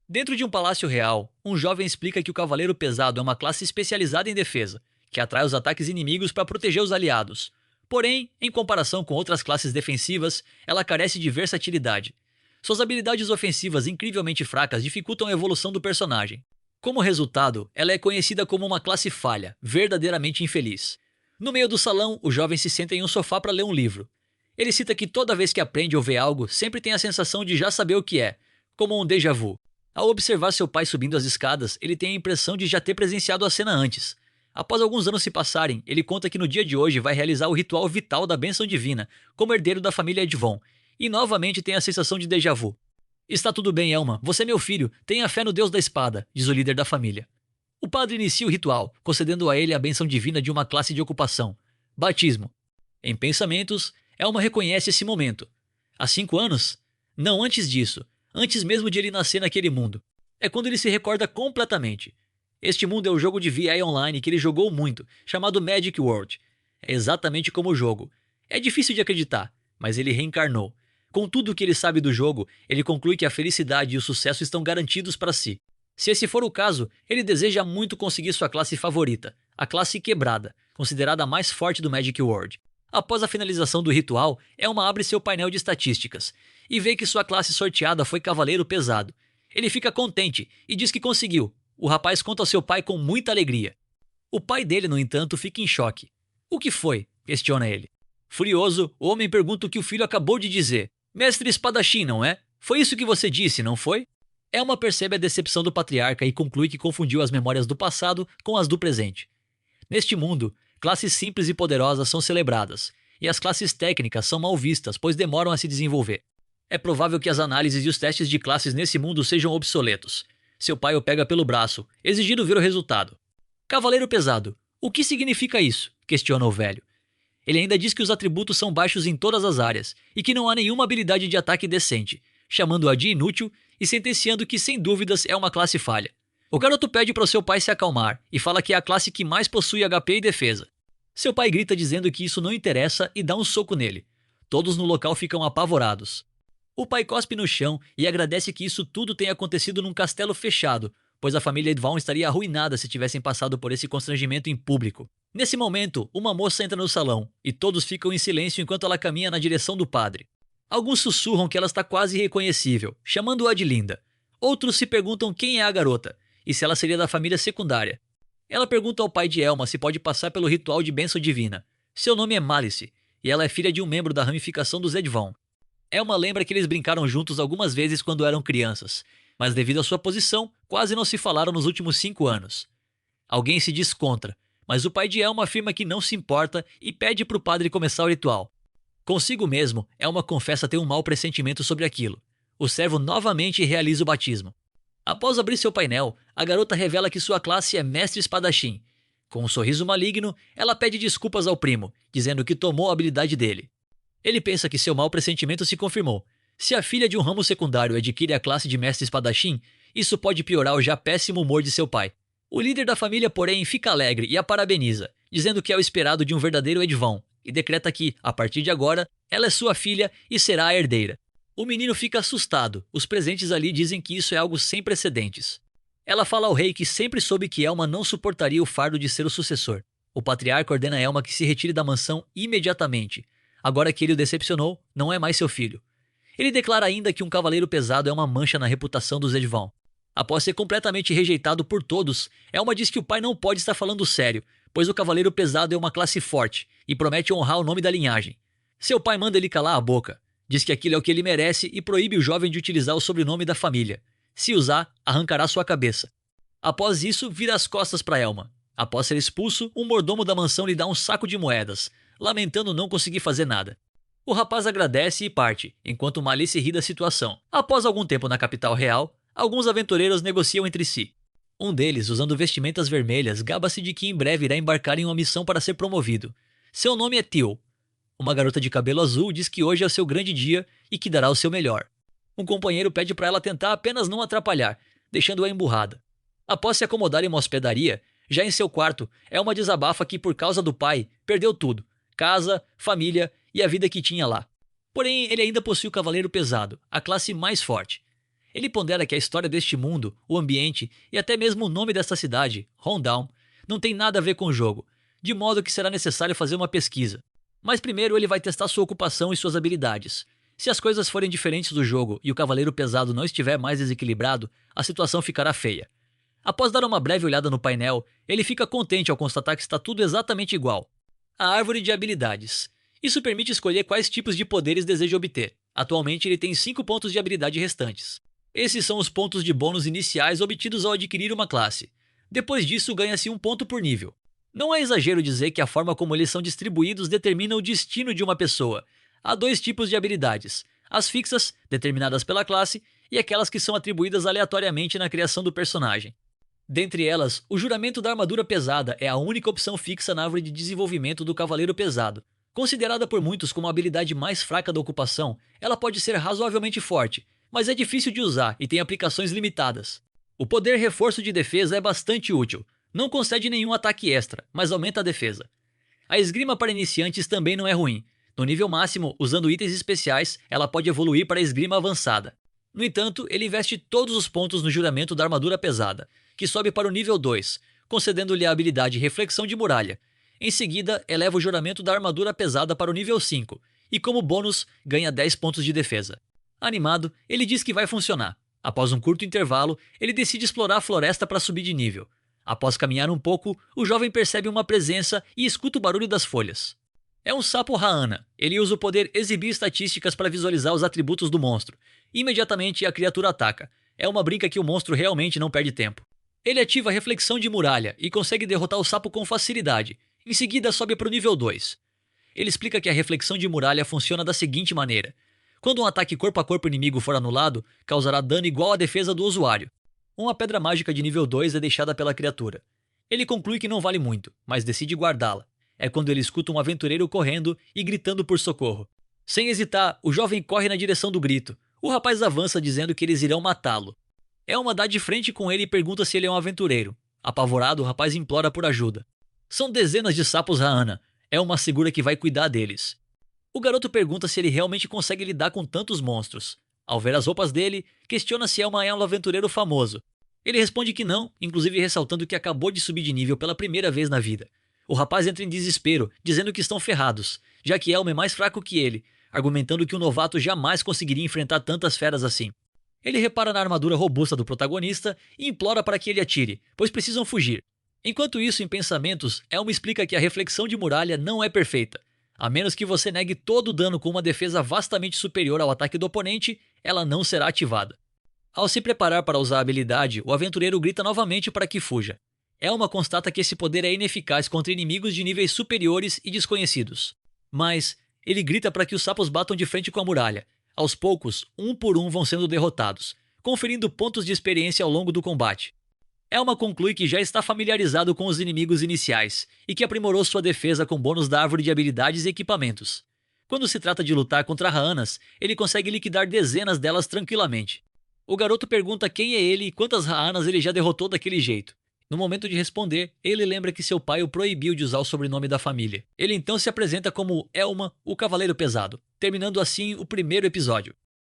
Dentro de um palácio real, um jovem explica que o Cavaleiro Pesado é uma classe especializada em defesa, que atrai os ataques inimigos para proteger os aliados. Porém, em comparação com outras classes defensivas, ela carece de versatilidade. Suas habilidades ofensivas incrivelmente fracas dificultam a evolução do personagem. Como resultado, ela é conhecida como uma classe falha, verdadeiramente infeliz. No meio do salão, o jovem se senta em um sofá para ler um livro. Ele cita que toda vez que aprende ou vê algo, sempre tem a sensação de já saber o que é, como um déjà vu. Ao observar seu pai subindo as escadas, ele tem a impressão de já ter presenciado a cena antes. Após alguns anos se passarem, ele conta que no dia de hoje vai realizar o ritual vital da bênção divina, como herdeiro da família Edvon, e novamente tem a sensação de déjà vu. Está tudo bem, Elma, você é meu filho, tenha fé no Deus da espada, diz o líder da família. O padre inicia o ritual, concedendo a ele a bênção divina de uma classe de ocupação, batismo. Em pensamentos, Elma reconhece esse momento. Há 5 anos? Não, antes disso, antes mesmo de ele nascer naquele mundo. É quando ele se recorda completamente. Este mundo é o jogo de VI Online que ele jogou muito, chamado Magic World. É exatamente como o jogo. É difícil de acreditar, mas ele reencarnou. Com tudo o que ele sabe do jogo, ele conclui que a felicidade e o sucesso estão garantidos para si. Se esse for o caso, ele deseja muito conseguir sua classe favorita, a classe Quebrada, considerada a mais forte do Magic World. Após a finalização do ritual, Elma abre seu painel de estatísticas e vê que sua classe sorteada foi Cavaleiro Pesado. Ele fica contente e diz que conseguiu. O rapaz conta ao seu pai com muita alegria. O pai dele, no entanto, fica em choque. O que foi? Questiona ele. Furioso, o homem pergunta o que o filho acabou de dizer. Mestre espadachim, não é? Foi isso que você disse, não foi? Elma percebe a decepção do patriarca e conclui que confundiu as memórias do passado com as do presente. Neste mundo, classes simples e poderosas são celebradas, e as classes técnicas são mal vistas, pois demoram a se desenvolver. É provável que as análises e os testes de classes nesse mundo sejam obsoletos. Seu pai o pega pelo braço, exigindo ver o resultado. Cavaleiro Pesado, o que significa isso? Questiona o velho. Ele ainda diz que os atributos são baixos em todas as áreas, e que não há nenhuma habilidade de ataque decente, chamando-a de inútil e sentenciando que sem dúvidas é uma classe falha. O garoto pede para o seu pai se acalmar e fala que é a classe que mais possui HP e defesa. Seu pai grita dizendo que isso não interessa e dá um soco nele. Todos no local ficam apavorados. O pai cospe no chão e agradece que isso tudo tenha acontecido num castelo fechado, pois a família Edvon estaria arruinada se tivessem passado por esse constrangimento em público. Nesse momento, uma moça entra no salão e todos ficam em silêncio enquanto ela caminha na direção do padre. Alguns sussurram que ela está quase irreconhecível, chamando-a de linda. Outros se perguntam quem é a garota e se ela seria da família secundária. Ela pergunta ao pai de Elma se pode passar pelo ritual de bênção divina. Seu nome é Malice e ela é filha de um membro da ramificação dos Edvon. Elma lembra que eles brincaram juntos algumas vezes quando eram crianças, mas devido à sua posição, quase não se falaram nos últimos 5 anos. Alguém se diz contra, mas o pai de Elma afirma que não se importa e pede para o padre começar o ritual. Consigo mesmo, Elma confessa ter um mau pressentimento sobre aquilo. O servo novamente realiza o batismo. Após abrir seu painel, a garota revela que sua classe é Mestre Espadachim. Com um sorriso maligno, ela pede desculpas ao primo, dizendo que tomou a habilidade dele. Ele pensa que seu mau pressentimento se confirmou. Se a filha de um ramo secundário adquire a classe de Mestre Espadachim, isso pode piorar o já péssimo humor de seu pai. O líder da família, porém, fica alegre e a parabeniza, dizendo que é o esperado de um verdadeiro Edvon, e decreta que, a partir de agora, ela é sua filha e será a herdeira. O menino fica assustado, os presentes ali dizem que isso é algo sem precedentes. Ela fala ao rei que sempre soube que Elma não suportaria o fardo de ser o sucessor. O patriarca ordena a Elma que se retire da mansão imediatamente. Agora que ele o decepcionou, não é mais seu filho. Ele declara ainda que um cavaleiro pesado é uma mancha na reputação dos Edvon. Após ser completamente rejeitado por todos, Elma diz que o pai não pode estar falando sério, pois o cavaleiro pesado é uma classe forte e promete honrar o nome da linhagem. Seu pai manda ele calar a boca, diz que aquilo é o que ele merece e proíbe o jovem de utilizar o sobrenome da família. Se usar, arrancará sua cabeça. Após isso, vira as costas para Elma. Após ser expulso, um mordomo da mansão lhe dá um saco de moedas, lamentando não conseguir fazer nada. O rapaz agradece e parte, enquanto Malice ri da situação. Após algum tempo na capital real, alguns aventureiros negociam entre si. Um deles, usando vestimentas vermelhas, gaba-se de que em breve irá embarcar em uma missão para ser promovido. Seu nome é Teal. Uma garota de cabelo azul diz que hoje é o seu grande dia e que dará o seu melhor. Um companheiro pede para ela tentar apenas não atrapalhar, deixando-a emburrada. Após se acomodar em uma hospedaria, já em seu quarto, Elma desabafa que por causa do pai, perdeu tudo. Casa, família e a vida que tinha lá. Porém, ele ainda possui o Cavaleiro Pesado, a classe mais forte. Ele pondera que a história deste mundo, o ambiente e até mesmo o nome desta cidade, Rundown, não tem nada a ver com o jogo, de modo que será necessário fazer uma pesquisa. Mas primeiro ele vai testar sua ocupação e suas habilidades. Se as coisas forem diferentes do jogo e o Cavaleiro Pesado não estiver mais desequilibrado, a situação ficará feia. Após dar uma breve olhada no painel, ele fica contente ao constatar que está tudo exatamente igual. A árvore de habilidades. Isso permite escolher quais tipos de poderes deseja obter. Atualmente ele tem 5 pontos de habilidade restantes. Esses são os pontos de bônus iniciais obtidos ao adquirir uma classe. Depois disso, ganha-se 1 ponto por nível. Não é exagero dizer que a forma como eles são distribuídos determina o destino de uma pessoa. Há 2 tipos de habilidades: as fixas, determinadas pela classe, e aquelas que são atribuídas aleatoriamente na criação do personagem. Dentre elas, o juramento da armadura pesada é a única opção fixa na árvore de desenvolvimento do Cavaleiro Pesado. Considerada por muitos como a habilidade mais fraca da ocupação, ela pode ser razoavelmente forte, mas é difícil de usar e tem aplicações limitadas. O poder reforço de defesa é bastante útil. Não concede nenhum ataque extra, mas aumenta a defesa. A esgrima para iniciantes também não é ruim. No nível máximo, usando itens especiais, ela pode evoluir para a esgrima avançada. No entanto, ele investe todos os pontos no juramento da armadura pesada, que sobe para o nível 2, concedendo-lhe a habilidade Reflexão de Muralha. Em seguida, eleva o juramento da armadura pesada para o nível 5, e como bônus, ganha 10 pontos de defesa. Animado, ele diz que vai funcionar. Após um curto intervalo, ele decide explorar a floresta para subir de nível. Após caminhar um pouco, o jovem percebe uma presença e escuta o barulho das folhas. É um sapo Raana. Ele usa o poder Exibir Estatísticas para visualizar os atributos do monstro. Imediatamente a criatura ataca. É uma brinca que o monstro realmente não perde tempo. Ele ativa a Reflexão de Muralha e consegue derrotar o sapo com facilidade. Em seguida sobe para o nível 2. Ele explica que a Reflexão de Muralha funciona da seguinte maneira: quando um ataque corpo a corpo inimigo for anulado, causará dano igual à defesa do usuário. Uma pedra mágica de nível 2 é deixada pela criatura. Ele conclui que não vale muito, mas decide guardá-la. É quando ele escuta um aventureiro correndo e gritando por socorro. Sem hesitar, o jovem corre na direção do grito. O rapaz avança dizendo que eles irão matá-lo. Elma dá de frente com ele e pergunta se ele é um aventureiro. Apavorado, o rapaz implora por ajuda. São dezenas de sapos Raana. Elma assegura que vai cuidar deles. O garoto pergunta se ele realmente consegue lidar com tantos monstros. Ao ver as roupas dele, questiona se Elma é um aventureiro famoso. Ele responde que não, inclusive ressaltando que acabou de subir de nível pela primeira vez na vida. O rapaz entra em desespero, dizendo que estão ferrados, já que Elma é mais fraco que ele, argumentando que um novato jamais conseguiria enfrentar tantas feras assim. Ele repara na armadura robusta do protagonista e implora para que ele atire, pois precisam fugir. Enquanto isso, em pensamentos, Elma explica que a Reflexão de Muralha não é perfeita. A menos que você negue todo o dano com uma defesa vastamente superior ao ataque do oponente, ela não será ativada. Ao se preparar para usar a habilidade, o aventureiro grita novamente para que fuja. Elma constata que esse poder é ineficaz contra inimigos de níveis superiores e desconhecidos. Mas ele grita para que os sapos batam de frente com a muralha. Aos poucos, um por um vão sendo derrotados, conferindo pontos de experiência ao longo do combate. Elma conclui que já está familiarizado com os inimigos iniciais e que aprimorou sua defesa com bônus da árvore de habilidades e equipamentos. Quando se trata de lutar contra Raanas, ele consegue liquidar dezenas delas tranquilamente. O garoto pergunta quem é ele e quantas Raanas ele já derrotou daquele jeito. No momento de responder, ele lembra que seu pai o proibiu de usar o sobrenome da família. Ele então se apresenta como Elma, o Cavaleiro Pesado, terminando assim o primeiro episódio.